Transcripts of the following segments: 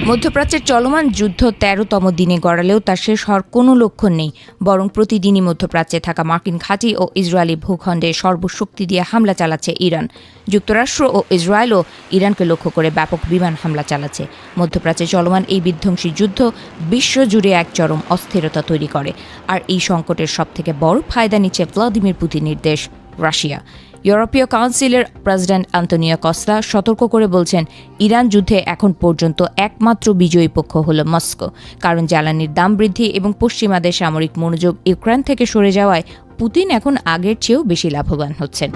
মধ্যপ্রাচ্যের চলমান যুদ্ধ ১৩তম দিনে গড়ালেও তার শেষ হওয়ার কোনো লক্ষণ নেই, বরং প্রতিদিনই মধ্যপ্রাচ্যে থাকা মার্কিন ঘাঁটি ও ইসরায়েলি ভূখণ্ডে সর্বশক্তি দিয়ে হামলা চালাচ্ছে ইরান। যুক্তরাষ্ট্র ও ইসরায়েলও ইরানকে লক্ষ্য করে ব্যাপক বিমান হামলা চালাচ্ছে। মধ্যপ্রাচ্যে চলমান এই বিধ্বংসী যুদ্ধ বিশ্বজুড়ে এক চরম অস্থিরতা তৈরি করে, আর এই সংকটের সবথেকে বড় ফায়দা নিচ্ছে ভ্লাদিমির পুতিনের দেশ রাশিয়া। ইউরোপীয় কাউন্সিলের প্রেসিডেন্ট আন্তোনিও কস্তা সতর্ক করে বলছেন, ইরান যুদ্ধে এখন পর্যন্ত একমাত্র বিজয়ী পক্ষ হল মস্কো, কারণ জ্বালানির দাম বৃদ্ধি এবং পশ্চিমাদের সামরিক মনোযোগ ইউক্রেন থেকে সরে যাওয়ায় পুতিন এখন আগের চেয়েও বেশি লাভবান হচ্ছেন।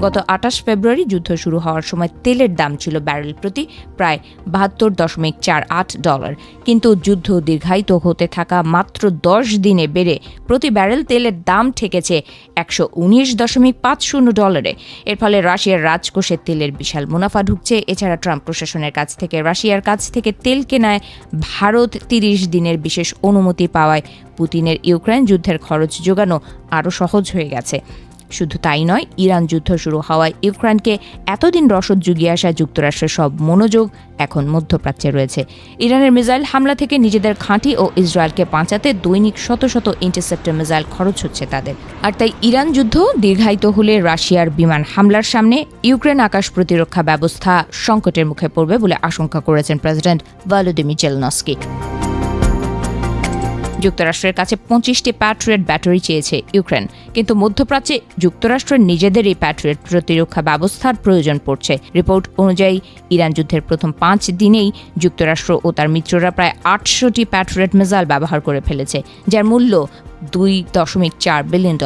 গত ২৮ ফেব্রুয়ারি যুদ্ধ শুরু হওয়ার সময় তেলের দাম ছিল ব্যারেল প্রতি প্রায় $৭২.৪৮, কিন্তু যুদ্ধ দীর্ঘায়িত হতে থাকা মাত্র ১০ দিনে বেড়ে প্রতি ব্যারেল তেলের দাম ঠেকেছে $১১৯.৫০। এর ফলে রাশিয়ার রাজকোষে তেলের বিশাল মুনাফা ঢুকছে। এছাড়া ট্রাম্প প্রশাসনের কাছ থেকে রাশিয়ার কাছ থেকে তেল কেনায় ভারত ৩০ দিনের বিশেষ অনুমতি পাওয়ায় পুতিনের ইউক্রেন যুদ্ধের খরচ জোগানো আরও সহজ হয়ে গেছে। শুধু তাই নয়, ইরান যুদ্ধ শুরু হওয়ায় ইউক্রেনকে এতদিন রসদ জুগিয়ে আসা যুক্তরাষ্ট্রের সব মনোযোগ এখন মধ্যপ্রাচ্যে রয়েছে। ইরানের মিসাইল হামলা থেকে নিজেদের ঘাঁটি ও ইসরায়েলকে বাঁচাতে দৈনিক শত শত ইন্টারসেপ্টর মিসাইল খরচ হচ্ছে তাদের। আর তাই ইরান যুদ্ধ দীর্ঘায়িত হলে রাশিয়ার বিমান হামলার সামনে ইউক্রেন আকাশ প্রতিরক্ষা ব্যবস্থা সংকটের মুখে পড়বে বলে আশঙ্কা করেছেন প্রেসিডেন্ট ভলোদিমির জেলনস্কি। যুক্তরাষ্ট্রের কাছে ২৫টি প্যাট্রিয়ট ব্যাটারি চেয়েছে ইউক্রেন, কিন্তু মধ্যপ্রাচ্যে যুক্তরাষ্ট্রের নিজেদের এই প্যাট্রিয়ট প্রতিরক্ষা ব্যবস্থার প্রয়োজন পড়ছে। রিপোর্ট অনুযায়ী ইরান যুদ্ধের প্রথম ৫ দিনেই যুক্তরাষ্ট্র ও তার মিত্ররা প্রায় ৮০০টি প্যাট্রিয়ট মিসাইল ব্যবহার করে ফেলেছে, যার মূল্য $২.৪ বিলিয়ন।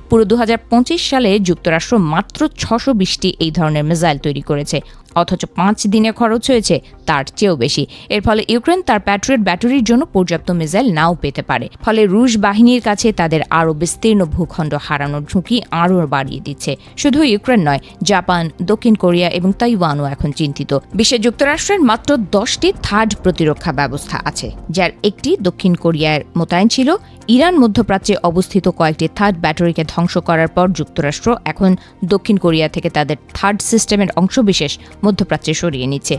পুরো ২০২৫ সালে যুক্তরাষ্ট্র মাত্র ৬২০টি এই ধরনের মিসাইল তৈরি করেছে, অথচ ৫ দিনে খরচ হয়েছে তার চেয়েও বেশি। এর ফলে ইউক্রেন তার প্যাট্রিয়ট ব্যাটারির জন্য পর্যাপ্ত মিসাইল নাও পেতে পারে। ফলে রুশ বাহিনীর কাছে তাদের আরও বিস্তীর্ণ ভূখণ্ড হারানোর ঝুঁকি আরও বাড়িয়ে দিচ্ছে। শুধু ইউক্রেন নয়, জাপান, দক্ষিণ কোরিয়া এবং তাইওয়ানও এখন চিন্তিত। বিশ্বে যুক্তরাষ্ট্রের মাত্র 10টি থার্ড প্রতিরক্ষা ব্যবস্থা আছে, যার একটি দক্ষিণ কোরিয়ায় মোতায়েন ছিল। ইরান মধ্যপ্রাচ্যে অবস্থিত কয়েকটি থার্ড ব্যাটারিকে ধ্বংস করার পর যুক্তরাষ্ট্র এখন দক্ষিণ কোরিয়া থেকে তাদের থার্ড সিস্টেমের অংশবিশেষ মধ্যপ্রাচ্যে সরিয়ে নিচ্ছে।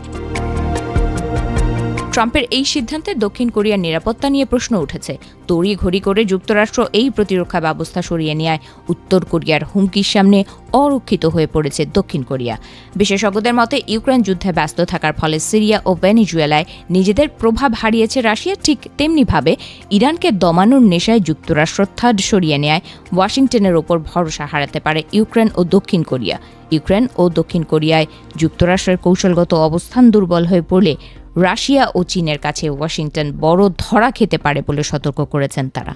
ট্রাম্পের এই সিদ্ধান্তে দক্ষিণ কোরিয়ার নিরাপত্তা নিয়ে প্রশ্ন উঠেছে। তড়িঘড়ি করে যুক্তরাষ্ট্র এই প্রতিরক্ষা ব্যবস্থা সরিয়ে নেওয়ায় উত্তর কোরিয়ার হুমকির সামনে অরক্ষিত হয়ে পড়েছে দক্ষিণ কোরিয়া। বিশেষজ্ঞদের মতে, ইউক্রেন যুদ্ধে ব্যস্ত থাকার ফলে সিরিয়া ও ভেনেজুয়েলায় নিজেদের প্রভাব হারিয়েছে রাশিয়া। ঠিক তেমনিভাবে ইরানকে দমানোর নেশায় যুক্তরাষ্ট্র থার্ড সরিয়ে নেওয়ায় ওয়াশিংটনের ওপর ভরসা হারাতে পারে ইউক্রেন ও দক্ষিণ কোরিয়া। ইউক্রেন ও দক্ষিণ কোরিয়ায় যুক্তরাষ্ট্রের কৌশলগত অবস্থান দুর্বল হয়ে পড়লে রাশিয়া ও চীনের কাছে ওয়াশিংটন বড় ধরা খেতে পারে বলে সতর্ক করেছেন তারা।